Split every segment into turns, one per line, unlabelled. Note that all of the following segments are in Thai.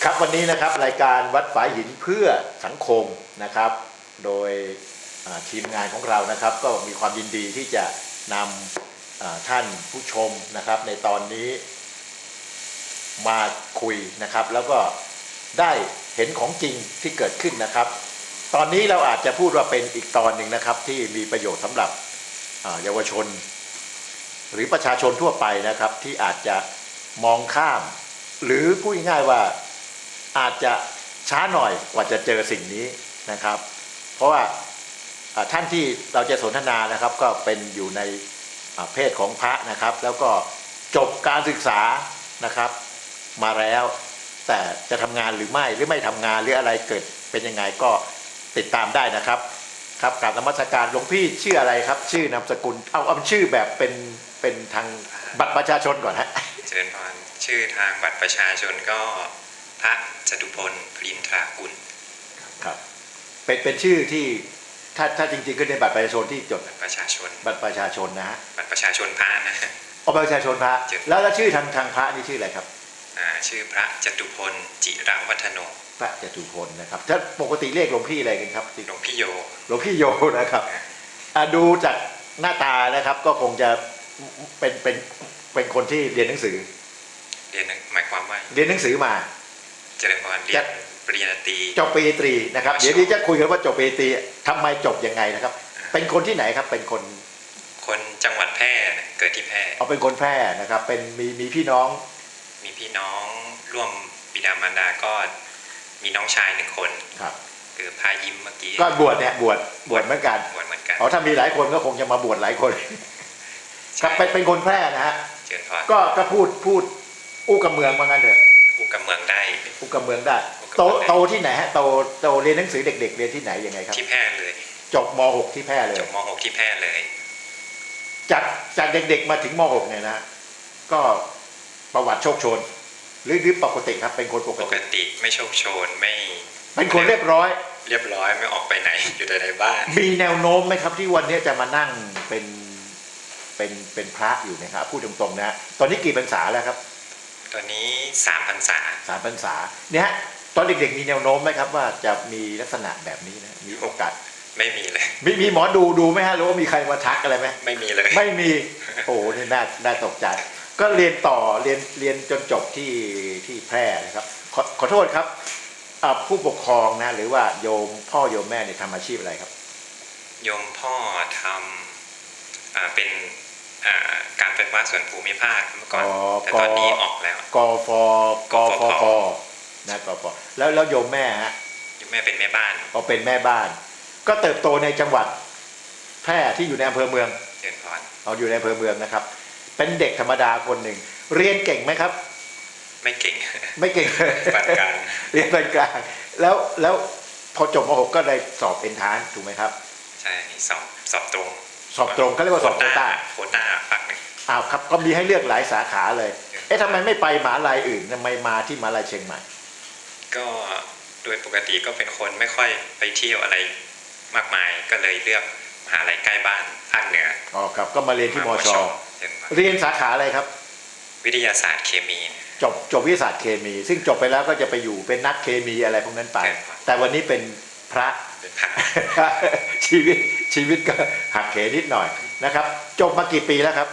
ครับวันนี้นะครับรายการวัดฝายหินเพื่อสังคมนะครับโดยทีมงานของเรานะครับก็มีความยินดีที่จะนำท่านผู้ชมนะครับในตอนนี้มาคุยนะครับแล้วก็ได้เห็นของจริงที่เกิดขึ้นนะครับตอนนี้เราอาจจะพูดว่าเป็นอีกตอนหนึ่งนะครับที่มีประโยชน์สำหรับเยาวชนหรือประชาชนทั่วไปนะครับที่อาจจะมองข้ามหรือพูดง่ายๆว่าอาจจะช้าหน่อยกว่าจะเจอสิ่งนี้นะครับเพราะว่าท่านที่เราจะสนทนานะครับก็เป็นอยู่ในเพศของพระนะครับแล้วก็จบการศึกษานะครับมาแล้วแต่จะทำงานหรือไม่ทำงานหรืออะไรเกิดเป็นยังไงก็ติดตามได้นะครับครับกราบนมัสการหลวงพี่ชื่ออะไรครับชื่อนามสกุลเอาชื่อแบบเป็นทางบัตรประชาชนก่อนฮะ
เจริญพรชื่อทางบัตรประชาชนก็พระจตุพลปรินทรากุล
ครับเป็นชื่อที่ถ้าจริงๆก็ในบัตรประชาชนที่จด
บัตรประชาชน
นะฮะ
บัตรประชาชนพระนะ
บัตรประชาชนพระแล้วชื่อทางพระนี่ชื่ออะไรครับ
ชื่อพระจตุพลจิรวัฒโน
พระจตุพลนะครับถ้าปกติเรียกหลวงพี่อะไรกันครับ
หลวงพี่โย
นะครับดูจากหน้าตานะครับก็คงจะเป็นคนที่เรียนหนังสือ
หมายความว่า
เรียนหนังสือมา
เจริญพรเรียนปริญญาตรี
จบปริญญาตรีนะครับเดี๋ยวนี้จะคุยกันว่าจบปริญญาตรีทำไมจบยังไงนะครับเป็นคนที่ไหนครับเป็นคน
จังหวัดแพร่เกิดที่แพร่
เป็นคนแพร่นะครับเป็นมีพี่น้อง
ร่วมบิดามารดาก็มีน้องชาย1 คน
ครับ
คือพายิ้มเมื่อกี้
ก็บวชเหมือนกันถ้ามีหลายคนก็คงจะมาบวชหลายคนครับเป็นคนแพร่นะฮะก็พูดอู้กับเมืองว่างั้นเถอะ
อู้กับเมืองได้
โตที่ไหนฮะโตเรียนหนังสือเด็กๆเรียนที่ไหนยังไงครับ
ที่แพร่เลย
จบม .6 ที่แพร่เลย
จบม .6 ที่แพร่เลย
จากเด็กๆมาถึงม .6 เนี่ยนะก็ประวัติโชคโชนหรือปกติครับเป็นคนปก
ติไม่โชคโชนไม่
เป็นคนเรียบร้อย
ไม่ออกไปไหนอยู่แต่ในบ้าน
มีแนวโน้มไหมครับที่วันนี้จะมานั่งเป็นพระอยู่นะครับพูดตรงๆนะตอนนี้กี่พรรษาแล้วครับ
ตอนนี้3 พรรษา
เนี่ยตอนเด็กๆมีแนวโน้มไหมครับว่าจะมีลักษณะแบบนี้นะมีโอกาส
ไม่มีเลย
มีหมอดูไหมฮะหรือว่ามีใครมาทักอะไรไหม
ไม่มีเลย
ไม่มีโอ้นี่น่าตกใจก็เรียนต่อเรียนจนจบที่แพร่นะครับขอโทษครับผู้ปกครองนะหรือว่าโยมพ่อโยมแม่เนี่ยทำอาชีพอะไรครับ
โยมพ่อทำเป็นการไฟฟ้าส่วนภูมิภาคเมื่อก่อนแต่ตอนนี้ออกแล้ว
กฟพนะกฟแล้วโยมแม่ฮะ
โยมแม่เป็นแม่บ้าน
เป็นแม่บ้านก็เติบโตในจังหวัดแพร่ที่อยู่ในอำเภอเมือง
เจริญพร
อยู่ในอำเภอเมืองนะครับเป็นเด็กธรรมดาคนหนึ่งเรียนเก่งไหมครับ
ไม่เก่ง
ปานกลางเรียนปานกลางแล้วพอจบม .6 ก็ได้สอบเอนทรานซ์ถูกไหมครับ
ใช่สอบตรง
เขาเรียกว่าสอบโควต้า
ปักหนึ่ง
ครับก็มีให้เลือกหลายสาขาเลยทำไมไม่ไปมหาลัยอื่นทำไมมาที่มหาลัยเชียงใหม่
ก็โดยปกติก็เป็นคนไม่ค่อยไปเที่ยวอะไรมากมายก็เลยเลือกมหาลัยใกล้บ้านภาคเหนือ
ครับก็มาเรียนที่มช.เรียนสาขาอะไรครับ
วิทยาศาสตร์เคมี
จบวิทยาศาสตร์เคมีซึ่งจบไปแล้วก็จะไปอยู่เป็นนักเคมีอะไรพวกนั้นไปแต่วันนี้เป็นพระชีวิตก็หักเหนิดหน่อยนะครับจบมากี่ปีแล้วครับ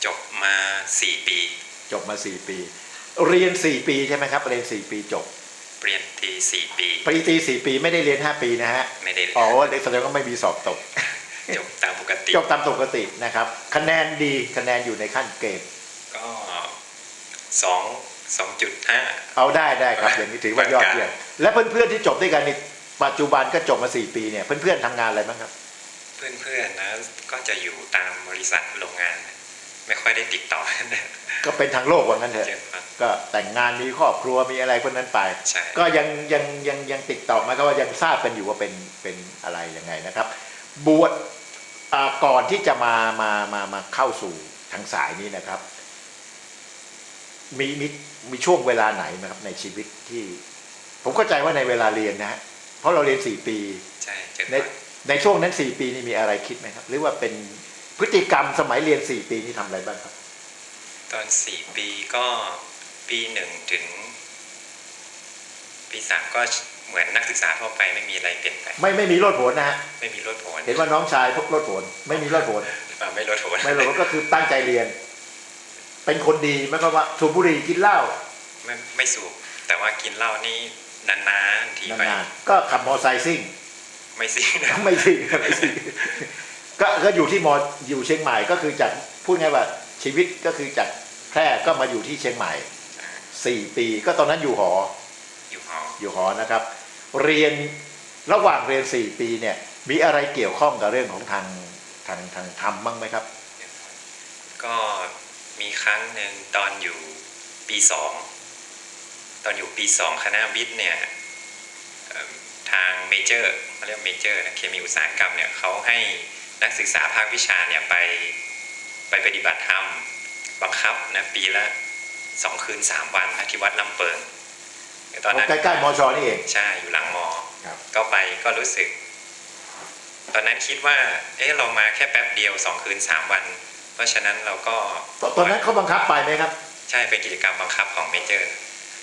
จบมา4 ปี
เรียน4 ปีใช่ไหมครับเรียน4 ปีจบ
ปริญญาตรี4 ปี
4 ปีไม่ได้เรียน5 ปีนะฮะ
ไม่ได้
แสดงว่าไม่มีสอบตก
จบตามป
กตินะครับคะแนนดีคะแนนอยู่ในขั้นเกรด
ก็2.5
เอาได้ครับอย่างนี้ถือว่ายอดเยี่ยมและเพื่อนๆที่จบด้วยกันนี่ปัจจุบันก็จบมา4 ปีเนี่ยเพื่อนๆทำงานอะไรบ้างครับ
เพื่อนนะก็จะอยู่ตามบริษัทโรงงานไม่ค่อยได้ติดต่อ
ก็เป็นทางโลกว่างั้นเถอะก็แต่งงานมีครอบครัวมีอะไรพวกนั้นไปก็ยังติดต่อมาก็ว่ายังทราบกันอยู่ว่าเป็นอะไรยังไงนะครับบวชก่อนที่จะมาเข้าสู่ทางสายนี้นะครับมีช่วงเวลาไหนนะครับในชีวิตที่ผมเข้าใจว่าในเวลาเรียนนะฮะเพราะเราเรียน4 ปีในช่วงนั้น4 ปีนี่มีอะไรคิดไหมครับหรือว่าเป็นพฤติกรรมสมัยเรียน4 ปีนี่ทำอะไรบ้างครับ
ตอน4 ปีก็ปี1 ถึง ปีสามก็เหมือนนักศึกษาทั่วไปไม่มีอะไรเปลี่ยนแปลง
ไม่มีโลดโผนนะฮะ
ไม่มีลดผล
เห็นว่าน้องชายพวกโลดโผนไม่มีโลดโผน
ไม่ลดผล
ไม่โลดโผนก็คือตั้งใจเรียน เป็นคนดีไม่ก็ว่าสูบบุหรี่กินเหล้า
ไม่สูบแต่ว่ากินเหล้านี่นานๆทีไป
นานๆก็ขับมอไซค์ซิ่ง
ไม่ซิ่ง
ไม่ซิ่งไม่ซิ่งก็อยู่ที่อยู่เชียงใหม่ก็คือจากพูดง่ายว่าชีวิตก็คือจากแพร่ก็มาอยู่ที่เชียงใหม่4 ปีก็ตอนนั้นอยู่หอ
อยู่หอ
นะครับ เรียนระหว่างเรียน4 ปีเนี่ยมีอะไรเกี่ยวข้องกับเรื่องของทางธรรมบ้างไหมครับ
ก็มีครั้งหนึ่งตอนอยู่ปีสองตอนอยู่ปีสองคณะวิทย์เนี่ยทางเมเจอร์เขาเรียกเมเจอร์นะเคมีอุตสาหกรรมเนี่ยเขาให้นักศึกษาภาควิชาเนี่ยไปปฏิบัติธรรมบังคับนะปีละ2 คืน 3 วันที่วัดลำเปิงตอนนั้น
ใกล้ๆมชนี่เอง
ใช่อยู่หลังมอ
ครับ
ก็ไปก็รู้สึก ตอนนั้นคิดว่าเรามาแค่แป๊บเดียว2 คืน 3 วัน เพราะฉะนั้นเราก็
ตอนนั้นเขาบังคับไปไหมครับ
ใช่เป็นกิจกรรมบังคับของเมเจอร์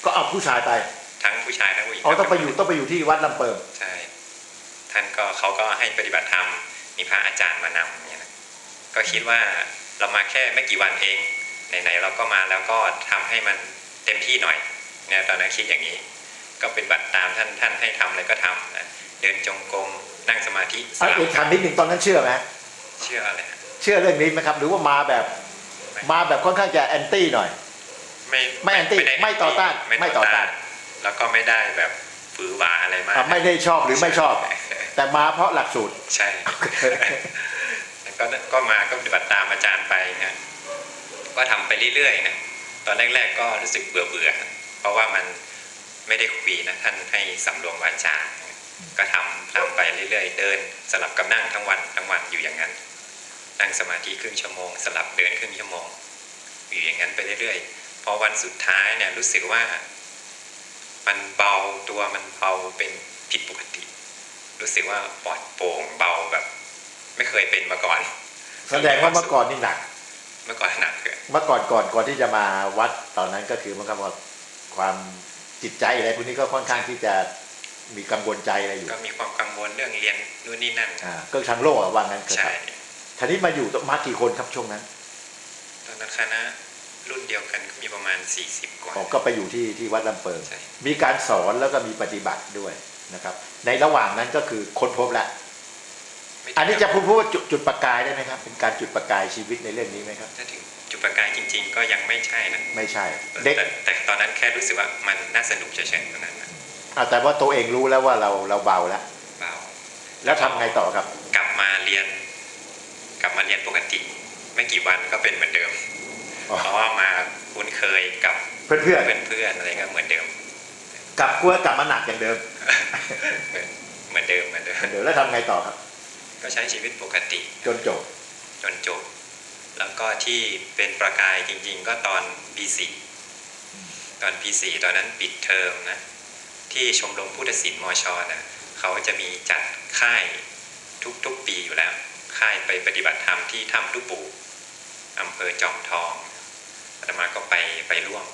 ก็เอาผู้ชายไป
ทั้งผู้ชายทั้งผู้หญิง
ต้องไปอยู่ที่วัดลำเปิง
ใช่ท่านก็เขาก็ให้ปฏิบัติธรรมมีพระอาจารย์มานำเนี่ยนะก็คิดว่าเรามาแค่ไม่กี่วันเองไหนๆเราก็มาแล้วก็ทำให้มันเต็มที่หน่อยเนี่ยตอนนั้นคิดอย่างนี้ ก็เป็นบัตรตามท่านให้ทำอะไรก็ทำนะเดินจงกรมนั่งสมาธิสลับ
อีกคำนิดหนึ่งตอนนั้นเชื่อไหม
เชื่ออะไรนะ
เชื่อเรื่องนี้ไหมครับ หรือว่ามาแบบค่อนข้างจะแอนตี้หน่อย ไม่แอนตี้
ด้
ไม่ต่อต้านไม่ต่อต้าน
แล้วก็ไม่ได้แบบฝือหวาอะไรมาก
ไม่ได้ชอบหรือไม่ชอบ แต่มาเพราะหลักสูตร
ใช่ ก็มาก็ปฏิบัติตามอาจารย์ไปนะก็ทำไปเรื่อยๆนะตอนแรกๆก็รู้สึกเบื่อเพราะว่ามันไม่ได้คุยนะท่านให้สำรวมวาจาก็ทำไปเรื่อยๆเดินสลับกับนั่งทั้งวันอยู่อย่างนั้นนั่งสมาธิครึ่งชั่วโมงสลับเดินครึ่งชั่วโมงอยู่อย่างนั้นไปเรื่อยๆพอวันสุดท้ายเนี่ยรู้สึกว่ามันเบาตัวมันเบาเป็นผิดปกติรู้สึกว่าปลอดโปร่งเบาแบบไม่เคยเป็นมาก่อน
แสดงว่าเมื่อก่อนนี่หนัก
เมื่อก่อนหนักเลย
เมื่อก่อนที่จะมาวัดตอนนั้นก็คือมันก็ว่าความจิตใจอะไรพวกนี้ก็ค่อนข้างที่จะมีกังวลใจอะไรอยู่
ก็มีความกังวลเรื่องเรียนนู่นนี่นั่น
ก็ทางโลกอะว่างั้นเถอะค
ใช่
รับทีนี้มาอยู่มากี่คนครับช่วงนั้น
ตอนนั้นคณะรุ่นเดียวกันก็มีประมาณ40 กว่า
ก็ไปอยู่ที่วัดลำเปิง
ใช่
มีการสอนแล้วก็มีปฏิบัติด้วยนะครับ ในระหว่างนั้นก็คือค้นพบแล้ว อันนี้จะพูดว่าจุดประกายได้ไหมครับ เป็นการจุดประกายชีวิตในเรื่องนี้ไหมครับ
ถ้าถึงจุดประกายจริง ๆ ก็ยังไม่ใช่นะ
ไม่ใช่เด็ก
แต่ตอนนั้นแค่รู้สึกว่ามันน่าสนุกเฉยๆตอนนั้นนะ
แต่ว่าตัวเองรู้แล้วว่าเราเบาแล้ว
เบา
แล้วทำไงต่อครับ
กลับมาเรียนปกติ ไม่กี่วันก็เป็นเหมือนเดิม
อ๋อ
เพราะว่ามาคุ้นเคยกับ
เพื่อน
เพื่อนอะไรก็เหมือนเดิม
ๆกลับมาหนักอย่างเดิม
เหมือนเดิม
เดี๋ยวแล้วทำไงต่อครับ
ก็ใช้ชีวิตปกติ
จนจบ
จนจบ แล้วก็ที่เป็นประกายจริงๆ ก็ตอนปี4ตอนปี4ตอนนั้นปิดเทอมนะที่ชมรมพุทธศิลป์มชนะเขาจะมีจัดค่ายทุกปีอยู่แล้วค่ายไปปฏิบัติธรรมที่ถ้ำลูกปู่อำเภอจอมทองอาตมาก็ไปร่วม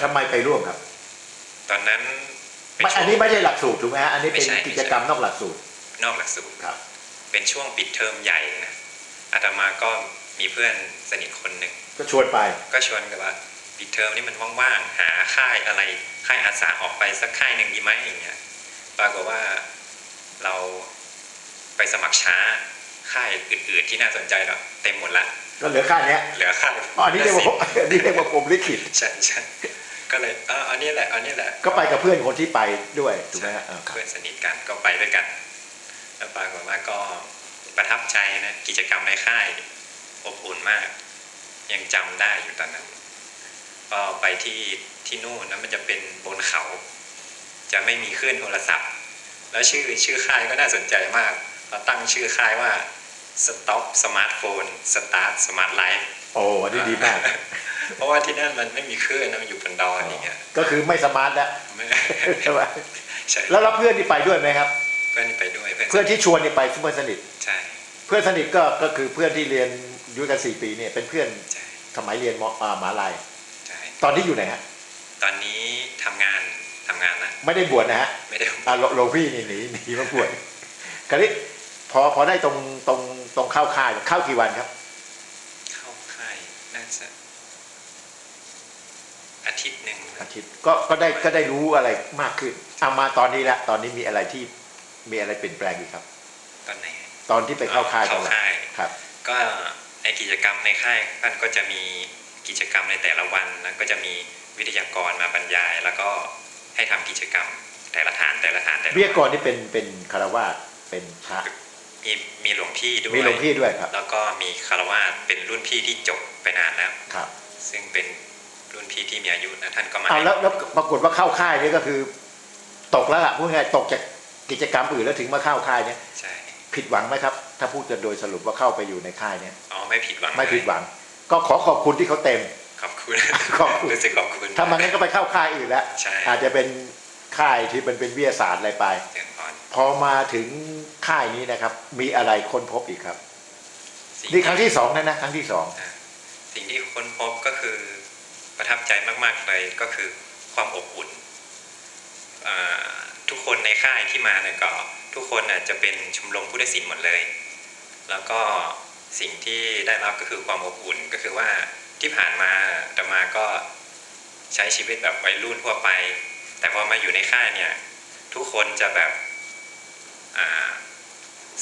ทำไมไปร่วมครับ
ตอนนั้นเป็น
อันนี้ไม่ใช่หลักสูตรถูกไหมฮะอันนี้เป็น
ไม่ใช่
กิจกรรมนอกหลักสูตร
นอกหลักสูตร
ครับ
เป็นช่วงปิดเทอมใหญ่นะอาตมาก็มีเพื่อนสนิทคนหนึ่ง
ก็ชวนไป
ก็ชวนกันว่าปิดเทอมนี่มันว่างๆหาค่ายอะไรค่ายอาสาออกไปสักค่ายหนึ่งดีไหมอย่างเงี้ยปรากฏว่าเราไปสมัครช้าค่ายอื่นๆที่น่าสนใจแล้วเต็มหมดละ
ก็เหลือค่าเนี้ย
เหลือค่าย
อันนี้เรียกว่าอันนี้เรียกว่าผมลิขิต
ใช่ก็เลยอันนี้แหละ
ก็ไปกับเพื่อนคนที่ไปด้วยถูกไหมฮะครับ
เพื่อนสนิทกันก็ไปด้วยกันแล้วปรากฏว่าก็ประทับใจนะกิจกรรมในค่ายอบอุ่นมาก ยังจำได้อยู่ตอนนั้นก็ไปที่นู่นนะมันจะเป็นบนเขา จะไม่มีคลื่นโทรศัพท์ แล้วชื่อค่ายก็น่าสนใจมากเราตั้งชื่อค่ายว่า Stop Smartphone Start Smart Life
โอ้อันนี้ดีมาก
เพราะว่าที่นั่นมันไม่มีคลื่นนะมันอยู่บนดอยอย่างเงี้ย
ก็คือไม่สมาร์ทแล้ว
ไม่
ใช่ไหม
ใช่
แล้วเพื่อนที่ไปด้วยไหมครับ
เพื่อนไปด้วย
เพื่อนที่ชวนนี่ไปเพื่อนสนิท
ใช่
เพื่อนสนิทก็คือเพื่อนที่เรียนอยู่กัน4 ปีเนี่ยเป็นเพื่อน
ใช่
สมัยเรียนมหาลัย
ใช่
ตอนนี้อยู่ไหนฮะ
ตอนนี้ทำงาน ทำงานนะ
ไม่ได้บวชนะฮะ
ไม่ได้
หลวงพี่นี่หนีมาบวชคราวนี้พอได้ตรงเข้าค่ายเข้ากี่วันครับ
เข้าค่ายน่าจะอาทิตย์หนึ่ง
อาทิตย์ก็ได้รู้อะไรมากขึ้นเอามาตอนนี้ละตอนนี้มีอะไรเปลี่ยนแปลงอีกครับ
ตอนไหน
ตอนที่ไปเข้าค่าย
เข้าค่าย
ครับ
ก็ในกิจกรรมในค่ายท่านก็จะมีกิจกรรมในแต่ละวันนะก็จะมีวิทยากรมาบรรยาย แล้วก็ให้ทำกิจกรรมแต่ละฐานแต่ละ
วิทยากรนี่เป็นคารวาสเป็นพระ
มีหลวงพี่ด้วย
มีหลวงพี่ด้วยครับ
แล้วก็มีคารวาสเป็นรุ่นพี่ที่จบไปนานแล้ว
ครับ
ซึ่งเป็นรุ่นพี่ที่มีอายุนะท่านก็มา
เอาแล้วปรากฏว่าเข้าค่ายนี่ก็คือ ตกแล้วล่ะพูดง่ายๆตกจากกิจกรรมอื่นแล้วถึงมาเข้าค่ายเนี่ย
ใช่
ผิดหวังไหมครับ ถ้าพูดจะโดยสรุปว่าเข้าไปอยู่ในค่ายเนี่ย
อ๋อไม่ผิดหวัง
ไม่ผิดหวัง ก็ขอบคุณที่เขาเต็ม
ขอบคุณ
ขอบคุณ
รู้สึกขอบคุณ
ถ้ามันงั้นก็ไปเข้าค่ายอื่นแล้ว
ใช่
อาจจะเป็นค่ายที่มันเป็นวิทยาศาสตร์อะไรไป
เดือนก่อน
พอมาถึงค่ายนี้นะครับ มีอะไรค้นพบอีกครับ
สิ่ง
นี่ครั้งที่สองนะครั้งที่สอง
สิ่งที่ค้นพบก็คือประทับใจมากๆเลยก็คือความอบอุ่นทุกคนในค่ายที่มาเนี่ยก็ทุกคนจะเป็นชมรมพุทธศิลป์หมดเลย แล้วก็สิ่งที่ได้รับก็คือความอบอุ่นก็คือว่าที่ผ่านมาอาตมาก็ใช้ชีวิตแบบวัยรุ่นทั่วไป แต่พอมาอยู่ในค่ายเนี่ยทุกคนจะแบบ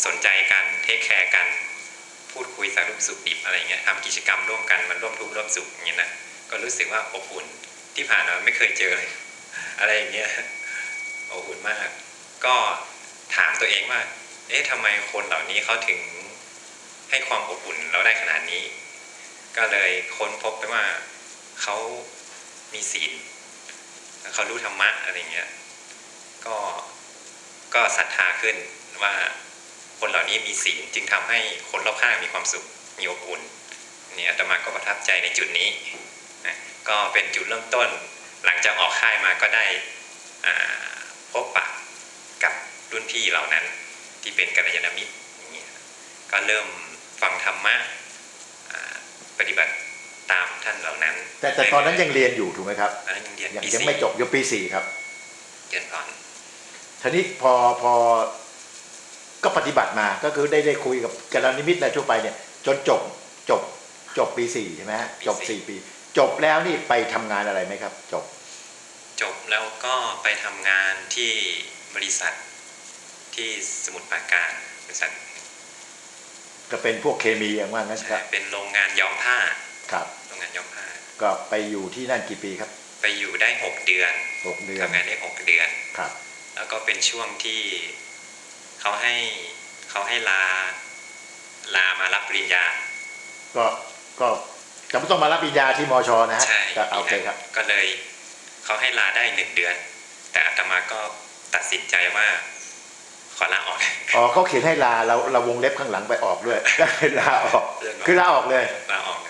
สนใจกันเทคแคร์กันพูดคุยสารทุกข์สุขดิบอะไรเงี้ยทำกิจกรรมร่วมกันมันร่วมทุกข์ร่วมสุขอย่างเงี้ยนะก็รู้สึกว่าอบอุ่นที่ผ่านมาไม่เคยเจอเลยอะไรอย่างเงี้ยอบอุ่นมาก ก็ถามตัวเองว่าเอ๊ะทำไมคนเหล่านี้เขาถึงให้ความอบอุ่นเราได้ขนาดนี้ ก็เลยค้นพบไปว่าเขามีศีลเขารู้ธรรมะอะไรเงี้ยก็ศรัทธาขึ้นว่าคนเหล่านี้มีศีลจึงทำให้คนรอบข้างมีความสุขมีอบอุ่นเนี่ยอาตมาก็ประทับใจในจุดนี้นะก็เป็นจุดเริ่มต้นหลังจากออกค่ายมาก็ได้พบปะกับรุ่นพี่เหล่านั้นที่เป็นกัลยาณมิตรอย่างเงี้ยก็เริ่มฟังธรรมะปฏิบัติตามท่านเหล่านั้น
แต่ตอนนั้นยังเรียนอยู่ถูกไหมครับ
ตอนนั้นยังเรียนปี
ยังไม่จบอยู่ปี4ครับ
เรียนก่อน
ทีนี้พอก็ปฏิบัติมาก็คือได้คุยกับกัลยาณมิตรอะไรทั่วไปเนี่ยจนจบปี4ใช่ไหมฮะจบ4 ปีจบแล้วนี่ไปทำงานอะไรไหมครับจบ
แล้วก็ไปทำงานที่บริษัทที่สมุทรปราการบริษัท
ก็เป็นพวกเคมีอย่างว่างั้นครับ
เป็นโรงงานย้อมผ้า
ครับ
โรงงานย้อมผ้า
ก็ไปอยู่ที่นั่นกี่ปีครับ
ไปอยู่ได้6 เดือนทำงานได้6 เดือน
ครับ
แล้วก็เป็นช่วงที่เขาให้ลามารับปริญญา
ก็จะไม่ต้องมารับปริญญาที่มชนะฮะ
ใช่
โอเคครับ
ก็เลยเขาให้ลาได้1 เดือนแต่อาตมาก็ตัดสินใจว่าขอลาออก
อ๋อเขาเขียนให้ลาเราวงเล็บข้างหลังไปออกด้วยก็เลยลาออกคือลาออกเลย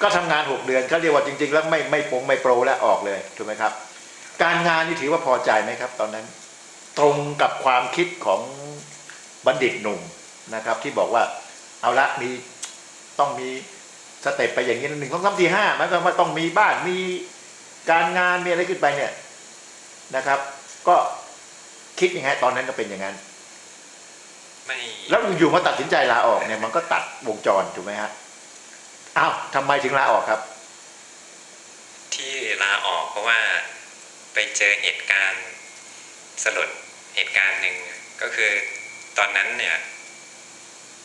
ก็ทำงาน6 เดือนเขาเรียกว่าจริงๆแล้วไม่โปรแล้วออกเลยถูกไหมครับการงานนี่ถือว่าพอใจไหมครับตอนนั้นตรงกับความคิดของบัณฑิตหนุ่มนะครับที่บอกว่าเอาละต้องมีสเต็ปไปอย่างนี้1 2 3 4 5หมายความว่าต้องมีบ้านมีการงานมีอะไรขึ้นไปเนี่ยนะครับก็คิดยังไงตอนนั้นก็เป็นอย่างนั้นแล้วอยู่มาตัดสินใจลาออกเนี่ยมันก็ตัดวงจรถูกไหมฮะอ้าวทำไมถึงลาออกครับ
ที่ลาออกเพราะว่าไปเจอเหตุการณ์สลดเหตุการณ์หนึ่งก็คือตอนนั้นเนี่ย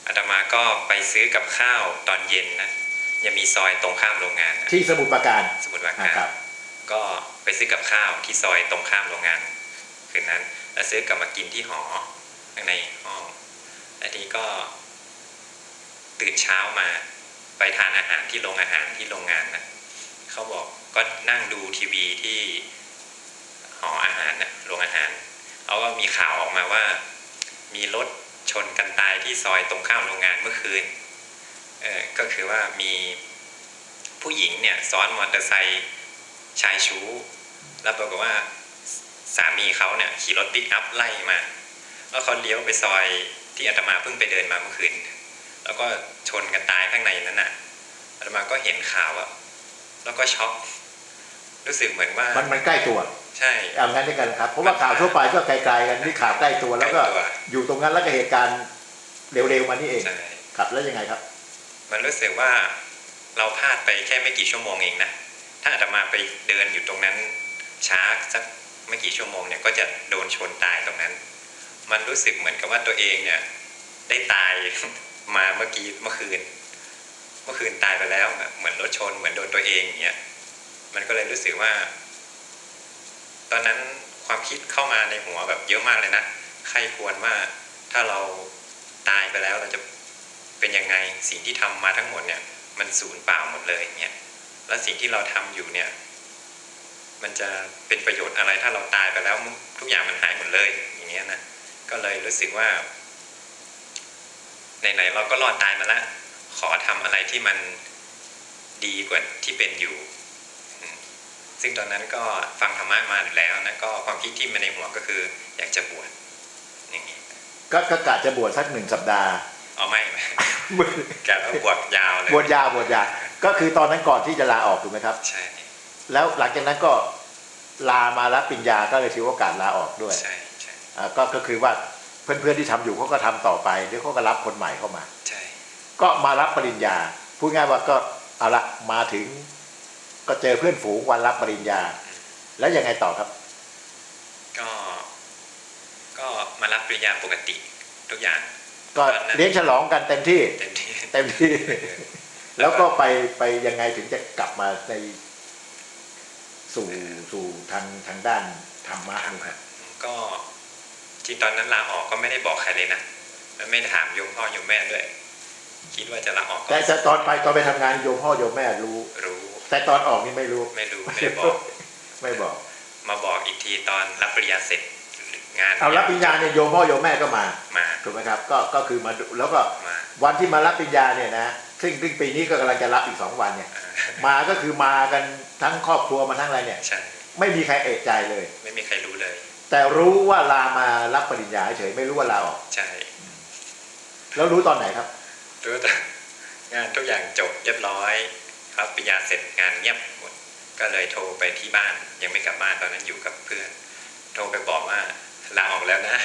อาตมาก็ไปซื้อกับข้าวตอนเย็นนะยังมีซอยตรงข้ามโรงงาน
ที่สมุทรปราการ
ก็ไปซื้อกับข้าวที่ซอยตรงข้ามโรงงานคืนนั้นแล้วซื้อกลับมากินที่หอข้างในห้องแล้วทีนี้ก็ตื่นเช้ามาไปทานอาหารที่โรงอาหารที่โรงงานนะเขาบอกก็นั่งดูทีวีที่หออาหารนะโรงอาหารเขาก็มีข่าวออกมาว่ามีรถชนกันตายที่ซอยตรงข้ามโรงงานเมื่อคืนก็คือว่ามีผู้หญิงเนี่ยซ้อนมอเตอร์ไซค์ชายชู้แล้วปรากฏว่าสามีเขาเนี่ยขี่รถปิกอัพไล่มาแล้วเขาเลี้ยวไปซอยที่อาตมาเพิ่งไปเดินมาเมื่อคืนแล้วก็ชนกันตายข้างในนั้นน่ะอาตมาก็เห็นข่าวแล้วก็ช็อกรู้สึกเหมือนว่า
มันใกล้ตัว
ใช่
เอางั้นด้วยกันครับเพราะว่าข่าวทั่วไปก็ไกลๆกันนี่ข่าวใกล้ตัวแล้วก็
ใกล้ตัว
อยู่ตรงนั้นแล้วก็เหตุการณ์เร็วๆมานี่เอง
ใช่
ครับแล้วยังไงครับ
มันรู้สึกว่าเราพลาดไปแค่ไม่กี่ชั่วโมงเองนะถ้าอาตมาไปเดินอยู่ตรงนั้นช้าสักไม่กี่ชั่วโมงเนี่ยก็จะโดนชนตายตรงนั้น มันรู้สึกเหมือนกับว่าตัวเองเนี่ยได้ตาย มาเมื่อคืนตายไปแล้วเหมือนรถชนเหมือนโดนตัวเองอย่างเงี้ยมันก็เลยรู้สึกว่า ตอนนั้นความคิดเข้ามาในหัวแบบเยอะมากเลยนะใครควรว่าถ้าเราตายไปแล้วเราจะเป็นยังไงสิ่งที่ทำมาทั้งหมดเนี่ยมันสูญเปล่าหมดเลยเนี่ยแล้วสิ่งที่เราทำอยู่เนี่ยมันจะเป็นประโยชน์อะไรถ้าเราตายไปแล้วทุกอย่างมันหายหมดเลยอย่างเงี้ยนะก็เลยรู้สึกว่าไหนๆเราก็รอดตายมาแล้วขอทำอะไรที่มันดีกว่าที่เป็นอยู่ซึ่งตอนนั้นก็ฟังธรรมะมาอยู่แล้วนะก็ความคิดที่มาในหัวก็คืออยากจะบวชอย่างนี้
ก็กะจะบวชสัก1 สัปดาห์
เอาไม่แกแล้วบวชยาวเลย
บวชยาวก็คือตอนนั้นก่อนที่จะลาออกถูกไหมครับ
ใช่
แล้วหลังจากนั้นก็ลามารับปริญญาก็เลยถือโอกาสลาออกด้วย
ใช่ใช่
ก็คือว่าเพื่อนๆที่ทำอยู่เขาก็ทำต่อไปเดี๋ยวเขาก็รับคนใหม่เข้ามา
ใช่
ก็มารับปริญญาพูดง่ายว่าก็เอาละมาถึง ก็เจอเพื่อนฝูงวันรับปริญญา แล้วยังไงต่อครับ
ก็มารับปริญญาปกติทุกอย่าง
ก็เลี้ยงฉลองกันเต็มที่
เต็มที่
แล้วก็ไปยังไงถึงจะกลับมาในสู่ทางด้านธรรมะนี่ครับ
ก็ที่ตอนนั้นลาออกก็ไม่ได้บอกใครเลยนะแล้วไม่ถามโยมพ่อโยมแม่ด้วย คิดว่าจะลาออก
แต่ตอนไปทำงานโยมพ่อโยมแม่รู้ แต่ตอนออกนี่ไม่รู้
ไม่ได้บอก
ไม่บอก
มาบอกอีกทีตอนรับปริญญาเสร็จงาน
เอารับปริญญาเนี่ยโยมพ่อโยมแม่ก็มา
มา
ถูกไหมครับก็คือมาดูแล้วก็
มา
วันที่มารับปริญญาเนี่ยนะซึ่งปีนี้ก็กำลังจะรับอีก2 วันเนี่ย มาก็คือมากันทั้งครอบครัวมาทั้งอะไรเนี่ย
ใช่
ไม่มีใครเอะใจเลย
ไม่มีใครรู้เลย
แต่รู้ว่าลามารับปริญญาเฉยไม่รู้ว่าลาออก
ใช่
แล้วรู้ตอนไหนครับ
รู้แต่งานทุกอย่างจบเรียบร้อยครับปริญญาเสร็จงานเงียบหมดก็เลยโทรไปที่บ้านยังไม่กลับบ้านตอนนั้นอยู่กับเพื่อนโทรไปบอกว่าลาออกแล้วนะ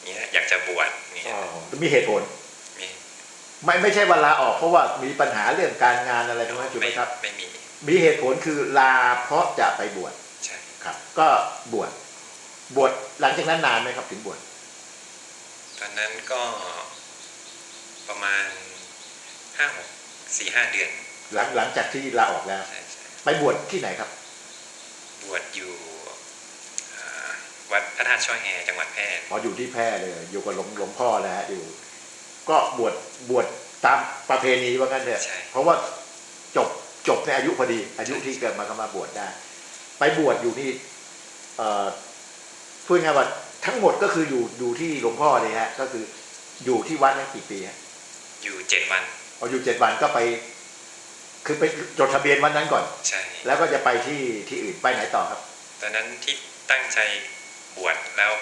เนี่ยอยากจะบวชเนี่ย
มีเหตุผล
มี
ไม่ใช่ว่าลาออกเพราะว่ามีปัญหาเรื่องการงานอะไรตรงนั้นถูกไหมครับ
ไม่มี
มีเหตุผลคือลาเพราะจะไปบวช
ใช่
ครับ ก็บวชหลังจากนั้นนานไหมครับถึงบวช
ตอนนั้นก็ประมาณ4-5 เดือน
หลังจากที่ลาออกแล้ว
ใช่
ไปบวชที่ไหนครับ
บวชอยู่วัดพระธาตุช่อแฮจังหวัดแพร่
พออยู่ที่แพร่เลยอยู่กับหลวงพ่อนะฮะอยู่ ก็บวชตามประเพณีว่างั้นเถอะ
ใช่
เพราะว่าจบในอายุพอดีอายุที่เกิดมาก็มาบวชได้ ไปบวชอยู่นี่พูดง่ายว่าทั้งหมดก็คืออยู่ที่หลวงพ่อเลยฮะก็คืออยู่ที่วัดนั้นกี่ปีฮะ
อยู่7 วัน
พออยู่7 วันก็ไป คือไปจดทะเบียนวันนั้นก่อน
ใช่
แล้วก็จะไปที่อื่นไปไหนต่อครับ
ตอนนั้นที่ตั้งใจบวชแล้ว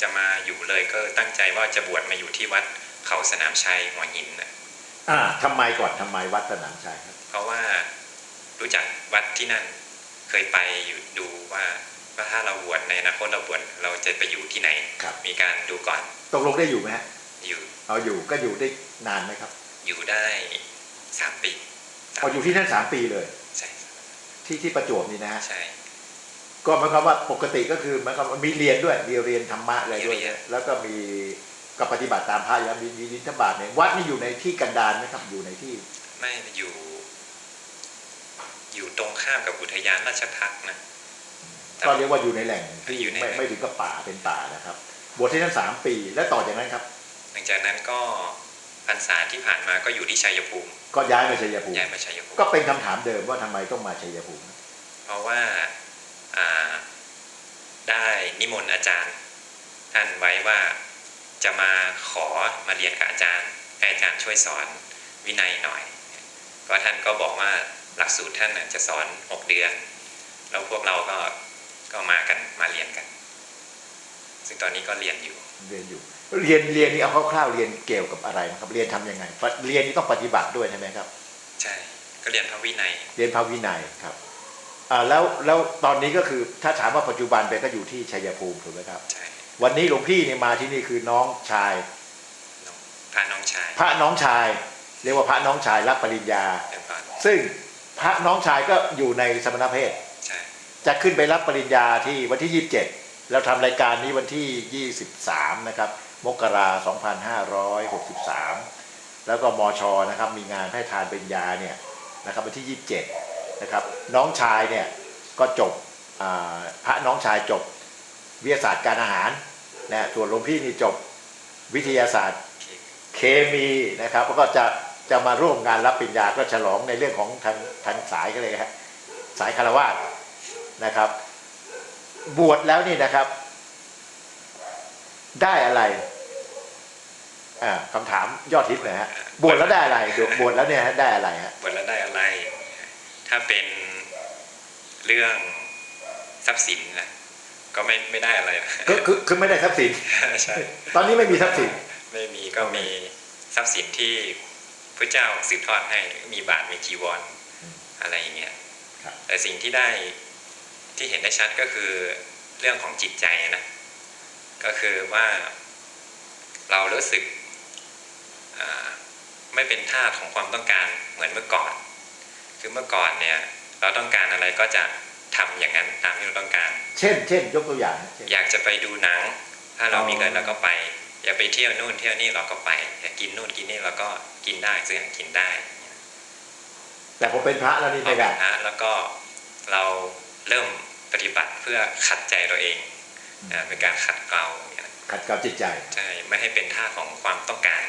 จะมาอยู่เลยก็ตั้งใจว่าจะบวชมาอยู่ที่วัดเขาสนามชัยหัวหินนะ
ทำไมวัดสนามชัยครับ
เพราะว่ารู้จักวัดที่นั่นเคยไปอยู่ดูว่าถ้าเราบวชในอนาคตเราบวชเราจะไปอยู่ที่ไหน
ครับ
มีการดูก่อน
ตกลงได้อยู่ไหมฮะ
อยู่
เอาอยู่ก็อยู่ได้นานไหมครับ
อยู่ได้3 ปี
พออยู่ที่นั่น3 ปีเลย
ใช่
ที่ประจวบนี่นะฮะ
ใช่
ก็หมายความว่าปกติก็คือหมายความว่ามีเรียนด้วยเรียนธรรมะอะไรด้วยแล้วก็มีก็ปฏิบัติตามพระแล้วมีบิณฑบาตเนี่ยวัดนี่อยู่ในที่กันดารไหมครับอยู่ในที่
ไม่อยู่ตรงข้ามกับอุทยานราชพักษ์นะ
ก็เรียกว่าอยู่ในแหล่งที่
อยู่ใน
ไม่ถึงกับป่าเป็นป่านะครับบวชที่นั่น3 ปีแล้วต่อจากนั้นครับ
หลังจากนั้นก็พรรษาที่ผ่านมาก็อยู่ที่ชัยภูมิ
ก็ย้ายมาชัยภูมิ
ย้ายมาชัยภูมิ
ก็เป็นคำถามเดิมว่าทำไมต้องมาชัยภูมิ
เพราะว่าได้นิมนต์อาจารย์ท่านไว้ว่าจะมาขอมาเรียนกับอาจารย์ให้อาจารย์ช่วยสอนวินัยหน่อยก็ท่านก็บอกว่าหลักสูตรท่านจะสอน6 เดือนแล้วพวกเราก็มาเรียนกันซึ่งตอนนี้ก็เรียนอยู่
เรียนนี่เอาคร่าวๆเรียนเกี่ยวกับอะไรนะครับเรียนทำยังไงเรียนนี่ต้องปฏิบัติด้วยใช่ไหมครับ
ใช่ก็เรียนพระวินัย
เรียนพระวินัยครับ แล้วตอนนี้ก็คือถ้าถามว่าปัจจุบันไปก็อยู่ที่ชัยภูมิถูกไหมครับ
ใช่
วันนี้หลวงพี่เนี่ยมาที่นี่คือน้องชาย
พระน้องชาย
พระน้องชาย เรียกว่าพระน้องชายรับปริญญา
เรียบร้อย
ซึ่งพระน้องชายก็อยู่ในสมณเพศ
ใช่
จะขึ้นไปรับปริญญาที่วันที่ 27เราทำรายการนี้วันที่ 23 นะครับมกราคม 2563 แล้วก็มชนะครับมีงานให้ทานปริญญาเนี่ยนะครับวันที่ 27 นะครับน้องชายเนี่ยก็จบพระน้องชายจบวิทยาศาสตร์การอาหารนะส่วนหลวงพี่นี่จบวิทยาศาสตร์เคมีนะครับแล้วก็จะมาร่วมงานรับปริญญาก็ฉลองในเรื่องของทางสายก็เลยครับสายคารวะนะครับ บวชแล้วนี่นะครับได้อะไรคำถามยอดฮิตนะฮะบวชแล้วได้อะไรบวชแล้วเนี่ยได้อะไรฮะ
บวชแล้วได้อะไร ถ้าเป็นเรื่องทรัพย์สินนะก็ไม่ได้อะไรนะ
คือไม่ได้ทรัพย์สิน
ใช่
ตอนนี้ไม่มีทรัพย์สิน
ไม่มีก็มีทรัพย์สินที่พระเจ้าสืบทอดให้มีบาทมีจีวรอะไรอย่างเงี้ยแต่สิ่งที่ได้ที่เห็นได้ชัดก็คือเรื่องของจิตใจนะก็คือว่าเรารู้สึกไม่เป็นทาสของความต้องการเหมือนเมื่อก่อนคือเมื่อก่อนเนี่ยเราต้องการอะไรก็จะทำอย่างนั้นตามที่เราต้องการ
เช่นยกตัวอย่าง
อยากจะไปดูหนังถ้าเรามีเงินเราก็ไปอยากไปเที่ยวนู่นเที่ยวนี่เราก็ไปอยากกินนู่นกินนี่เราก็กินได้ซื้ออาหารกินได้
แต่ผมเป็นพระแล้วนี่ไม่ได้
แล้วก็เราเริ่มปฏิบัติเพื่อขัดใจตัวเองเป็นการขัดเกลา
จิตใจ
ใช่ไม่ให้เป็นท่าของความต้องการ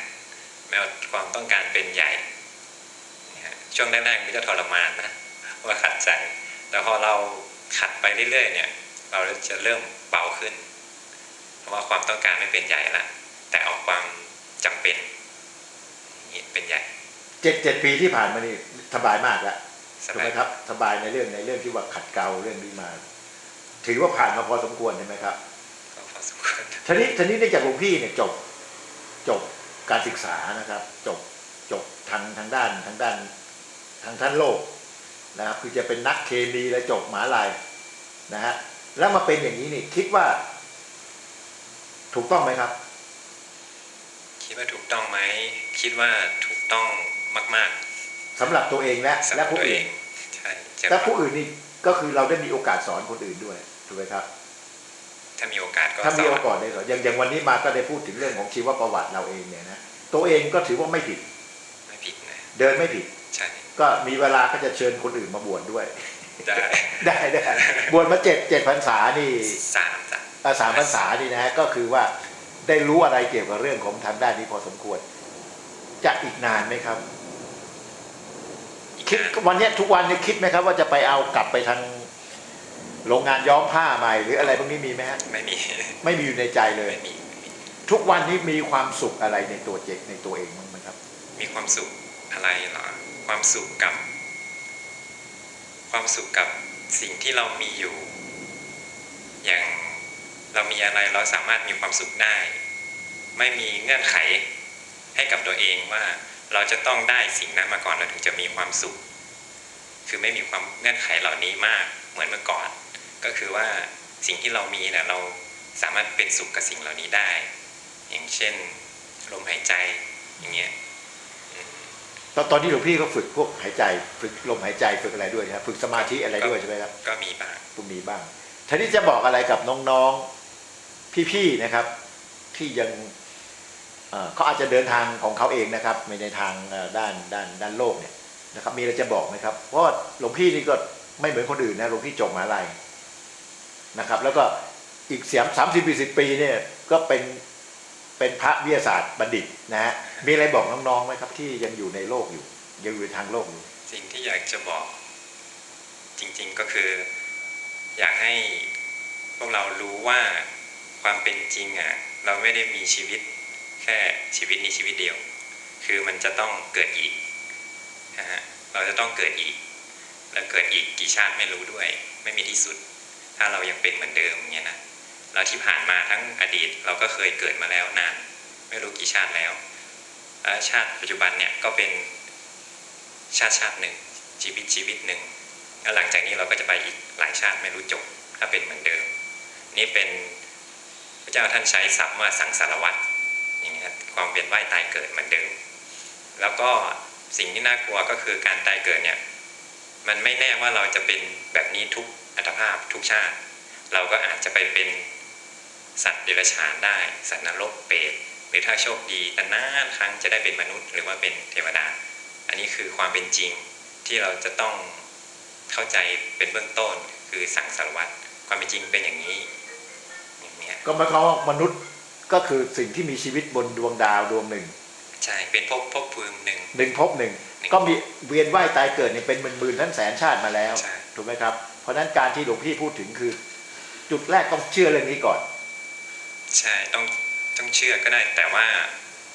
แม้ว่าความต้องการเป็นใหญ่ช่วงแรกๆมันจะทรมานนะว่าขัดใจแต่พอเราขัดไปเรื่อยๆเนี่ยเราจะเริ่มเบาขึ้นเพราะว่าความต้องการไม่เป็นใหญ่ละแต่เอาความจำเป็นนี่เป็นใหญ่
7 ปีที่ผ่านมานี่สบายมากแล้วถูกไหมครับสบายในเรื่องที่ว่าขัดเกลาเรื่องนี้มาถือว่าผ่านมาพอสมควรใช่ไหมครับ
พอสมควร
ทีนี้ได้จากหลวงพี่เนี่ยจบการศึกษานะครับจบทางด้านโลกนะครับคือจะเป็นนักเคมีและจบมหาลัยนะฮะแล้วมาเป็นอย่างนี้นี่คิดว่าถูกต้องไหมครับ
คิดว่าถูกต้องไหมคิดว่าถูกต้องมาก
ๆสำหรับตัวเองและผู้อื่น
ใช่
แต่ผู้อื่นนี่ก็คือเราได้มีโอกาสสอนคนอื่นด้วยถูกไหมครับ
ถ้ามีโอกาสก็
ได้สอนอย่างวันนี้มาก็ได้พูดถึงเรื่องของชีวประวัติเราเองเนี่ยนะตัวเองก็ถือว่าไม่ผิด
นะ
เดินไม่ผิด
ใช่
ก็มีเวลาก็จะเชิญคนอื่นมาบวชด้วย
ได้
บวชมา7 พรรษานี่3 พรรษานี่นะฮะก็คือว่าได้รู้อะไรเกี่ยวกับเรื่องของทางด้านนี้พอสมควรจะอีกนานไหมครับคิดวันนี้ทุกวันนี้คิดไหมครับว่าจะไปเอากลับไปทางโรงงานย้อมผ้าใหม่หรืออะไรพวกนี้มีไหมฮะ
ไม่
มีอยู่ในใจเลยทุกวันนี้มีความสุขอะไรในตัวในตัวเองมั้งไหมครับ
มีความสุขอะไรเหรอความสุขกับสิ่งที่เรามีอยู่อย่างเรามีอะไรเราสามารถมีความสุขได้ไม่มีเงื่อนไขให้กับตัวเองว่าเราจะต้องได้สิ่งนั้นมาก่อนเราถึงจะมีความสุขคือไม่มีความเงื่อนไขเหล่านี้มากเหมือนเมื่อก่อนก็คือว่าสิ่งที่เรามีเนี่ยเราสามารถเป็นสุขกับสิ่งเหล่านี้ได้อย่างเช่นลมหายใจอย่างเงี้ย
ตอนนี้หลวงพี่ก็ฝึกพวกหายใจฝึกลมหายใจฝึกอะไรด้วยนะครับฝึกสมาธิอะไรด้วยใช่ไหมครับ
ก็มีบ้าง
ทีนี้จะบอกอะไรกับน้องๆพี่ๆนะครับที่ยังเขาอาจจะเดินทางของเขาเองนะครับไม่ในทางด้านโลกเนี่ยนะครับมีอะไรจะบอกไหมครับเพราะหลวงพี่นี่ก็ไม่เหมือนคนอื่นนะหลวงพี่จบมหาลัยนะครับแล้วก็อีก30-40 ปีเนี่ยก็เป็นพระวิทยาศาสตร์บัณฑิตนะฮะมีอะไรบอกน้องๆไหมครับที่ยังอยู่ในโลกอยู่ยังอยู่ทางโลกอยู่
สิ่งที่อยากจะบอกจริงๆก็คืออยากให้พวกเรารู้ว่าความเป็นจริงอ่ะเราไม่ได้มีชีวิตแค่ชีวิตนี้ชีวิตเดียวคือมันจะต้องเกิดอีกนะฮะเราจะต้องเกิดอีกและเกิดอีกกี่ชาติไม่รู้ด้วยไม่มีที่สุดถ้าเรายังเป็นเหมือนเดิมอย่างเงี้ยนะเราที่ผ่านมาทั้งอดีตเราก็เคยเกิดมาแล้วนานไม่รู้กี่ชาติแล้วชาติปัจจุบันเนี่ยก็เป็นชาติหนึ่งชีวิตหนึ่ง แล้วหลังจากนี้เราก็จะไปอีกหลายชาติไม่รู้จบถ้าเป็นเหมือนเดิมนี่เป็นพระเจ้าท่านใช้ศัพท์ว่าสังสารวัฏอย่างนี้ครับความเวียนว่ายตายเกิดเหมือนเดิมแล้วก็สิ่งที่น่ากลัวก็คือการตายเกิดเนี่ยมันไม่แน่ว่าเราจะเป็นแบบนี้ทุกอัตภาพทุกชาติเราก็อาจจะไปเป็นสัตว์เดรัจฉานได้สัตว์นรกเปรตหรือถ้าโชคดีนานๆครั้งจะได้เป็นมนุษย์หรือว่าเป็นเทวดาอันนี้คือความเป็นจริงที่เราจะต้องเข้าใจเป็นเบื้องต้นคือสังสารวัฏความเป็นจริงเป็นอย่างนี้อย่างเนี้ย
ก็หมายความว่ามนุษย์ก็คือสิ่งที่มีชีวิตบนดวงดาวดวงหนึ่ง
ใช่เป็นภพภูมิหนึ่ง
หนึ่งภพหนึ่งก็มีเวียนว่ายตายเกิดเนี่ยเป็นหมื่นๆท่านแสนชาติมาแล้ว
ใช่
ถูกไหมครับเพราะฉะนั้นการที่หลวงพี่พูดถึงคือ จุดแรกต้องเชื่อเรื่องนี้ก่อน
ใช่ต้องเชื่อก็ได้แต่ว่า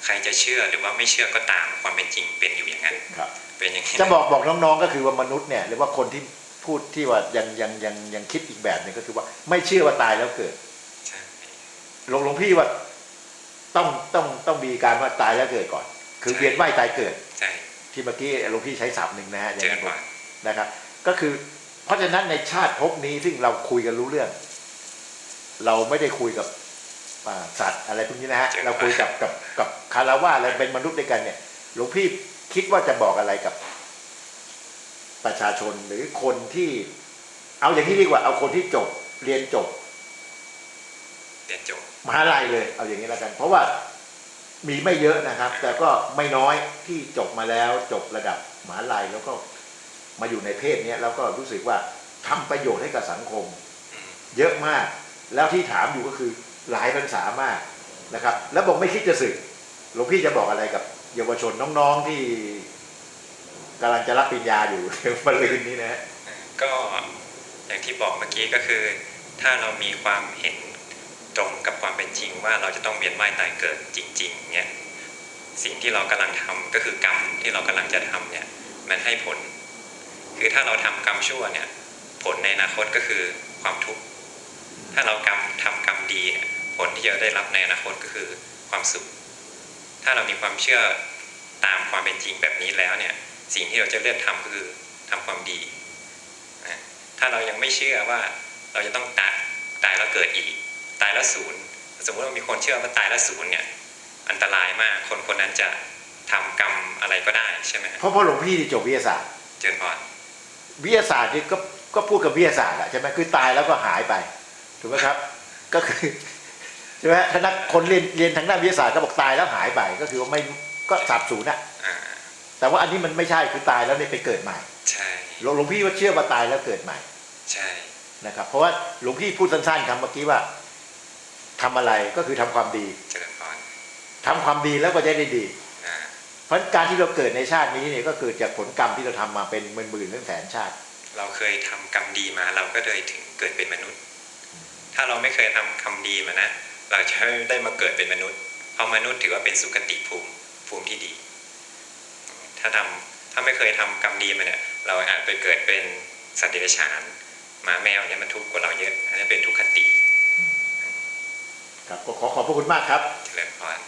ใครจะเชื่อหรือว่าไม่เชื่อก็ตามความเป็นจริงเป็นอยู่อย่างนั้น
ครับ
เป็นอย่างนี้
จะบอกน้องๆก็คือว่ามนุษย์เนี่ยหรือว่าคนที่พูดที่ว่ายังคิดอีกแบบหนึงก็คือว่าไม่เชื่อว่าตายแล้วเกิด
ใช่
หลวงพี่ว่าต้องมีการว่าตายแล้วเกิดก่อน คือเวียนว่ายตายเกิด
ใช่
ที่เมื่อกี้หลวงพี่ใช้ศัพท์หนึ่งนะฮะอ
เจ
ย่าง
อ
นั้น
ก่อน
นะครับ ก็คือเพราะฉะนั้นในชาติภพนี้ซึ่งเราคุยกันรู้เรื่อง เราไม่ได้คุยกับสัตว์อะไรพวกนี้นะฮะเราคุยกับคารวะอะไรเป็นมนุษย์ด้วยกันเนี่ยหลวงพี่คิดว่าจะบอกอะไรกับประชาชนหรือคนที่ เอาอย่างนี้ดีกว่าเอาคนที่เรียนจบ
เรียนจบ
มหาลัยเลยเอาอย่างนี้แล้วกัน เพราะว่ามีไม่เยอะนะครับ แต่ก็ไม่น้อยที่จบมาแล้วจบระดับมหาลัยแล้วก็มาอยู่ในเพศนี้แล้วก็รู้สึกว่าทำประโยชน์ให้กับสังคม เยอะมาก แล้วที่ถามอยู่ก็คือหลายพรรษามากนะครับ แล้วบอกไม่คิดจะสึกหลวงพี่จะบอกอะไรกับเยาวชนน้องๆที่กำลังจะรับปริญญาอยู่ มะรืนนี้นะฮะ
ก็อย่างที่บอกเมื่อกี้ก็คือ ถ้าเรามีความเห็นตรงกับความเป็นจริงว่าเราจะต้องเวียนว่ายตายเกิดจริงๆเนี่ยสิ่งที่เรากำลังทำก็คือกรรมที่เรากำลังจะทำเนี่ยมันให้ผล คือถ้าเราทำกรรมชั่วเนี่ยผลในอนาคตก็คือความทุกข์ถ้าเราทำกรรมดีเนี่ยผลที่จะได้รับในอนาคตก็คือความสุขถ้าเรามีความเชื่อตามความเป็นจริงแบบนี้แล้วเนี่ยสิ่งที่เราจะเลือกทำก็คือทำความดีนะถ้าเรายังไม่เชื่อว่าเราจะต้องตายแล้วเกิดอีกตายแล้วศูนย์สมมติว่ามีคนเชื่อว่าตายแล้วศูนย์เนี่ยอันตรายมากคนนั้นจะทำกรรมอะไรก็ได้ใช่ไหม
เพราะหลวงพี่ที่จบวิทยาศาสตร์
เจริญพร
วิทยาศาสตร์นี่ก็พูดกับวิทยาศาสตร์อะใช่ไหมคือตายแล้วก็หายไปถูกไหมครับ ก็คือใช่ไหมถ้านักคนเรียนทางด้านวิทยาศาสตร์ก็บอกตายแล้วหายไปก็คือว่าไม่ก็สับสูญอะ
อ่า
แต่ว่าอันนี้มันไม่ใช่คือตายแล้วเนี่ยไปเกิดใหม่
ใช่
หลวงพี่ว่าเชื่อว่าตายแล้วเกิดใหม่
ใช่
นะครับเพราะว่าหลวงพี่พูดสั้นๆคำเมื่อกี้ว่าทำอะไรก็คือทำความดี
เจริญพร
ทำความดีแล้วก็จะได้ดี
อ่า
เพราะการที่เราเกิดในชาตินี้เนี่ยก็เกิดจากผลกรรมที่เราทำมาเป็นหมื่นๆแสนชาติ
เราเคยทำกรรมดีมาเราก็เลยถึงเกิดเป็นมนุษย์ ถ้าเราไม่เคยทำกรรมดีมานะเราจะไม่ได้มาเกิดเป็นมนุษย์เพราะมนุษย์ถือว่าเป็นสุคติภูมิที่ดี ถ้าไม่เคยทำกรรมดีมาเนี่ยเราอาจไปเกิดเป็นสัตว์เดรัจฉานหมาแมวเนี่ยมันทุกข์กว่าเราเยอะอันนี้เป็นทุกขติ
ครับก็ขอบพระคุณมากครับ
เจริญพร